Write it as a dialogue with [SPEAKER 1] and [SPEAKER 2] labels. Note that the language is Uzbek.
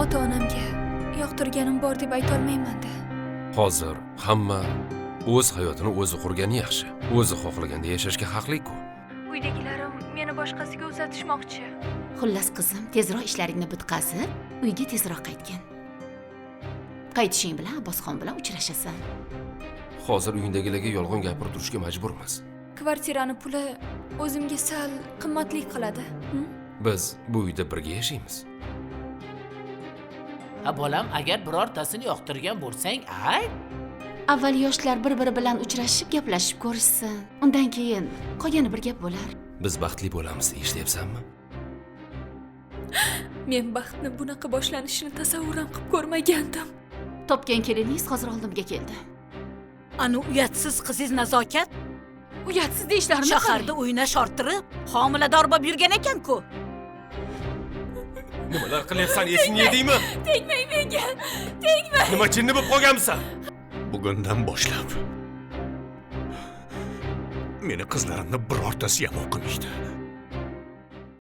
[SPEAKER 1] ota-onamga yoqtirganim bor deb ayta olmayman-da.
[SPEAKER 2] Hozir hamma o'z hayotini o'zi qurgani yaxshi. O'zi xohlaganda yashashga haqli-ku.
[SPEAKER 1] Uydagilarim meni boshqasiga uzatishmoqchi.
[SPEAKER 3] Xullas qizim, tezroq ishlaringni bitkazib, uyga tezroq qaytgin. Qaytishing bilan Abbosxon bilan uchrashasan.
[SPEAKER 2] Hozir uyindagilarga yolg'on gapirib turishga majburmiz.
[SPEAKER 1] Kvartirani puli o'zimga sal qimmatlik qiladi.
[SPEAKER 2] Biz bu uyda birga yashaymiz.
[SPEAKER 4] Bolam, agar birortasini yoqtirgan bo'lsang, ayt.
[SPEAKER 3] Avval yoshlar bir-biri bilan uchrashib, gaplashib ko'rishsin. Undan keyin qolgani bir gap bo'lar.
[SPEAKER 2] Biz baxtli bo'lamiz, eshityapsanmi?
[SPEAKER 1] Men baxtni bunaqa boshlanishini tasavvur ham qilib ko'rmagandim.
[SPEAKER 3] Topgan keliningiz hozir oldimga keldi.
[SPEAKER 5] Ana uyatsiz qizingiz Nazokat
[SPEAKER 3] Uyatsiz deyishlarini
[SPEAKER 5] shaharda o'ynash orttirib, homilador bo'lib yurgan ekan-ku.
[SPEAKER 2] Nimalar qilyapsan, esingni yedingmi?
[SPEAKER 1] Tegmang menga. Tegmang.
[SPEAKER 2] Nima jinni bo'lib qolganmisan?
[SPEAKER 6] Bugundan boshlab meni qizlarimni birortasi ham o'qimaydi.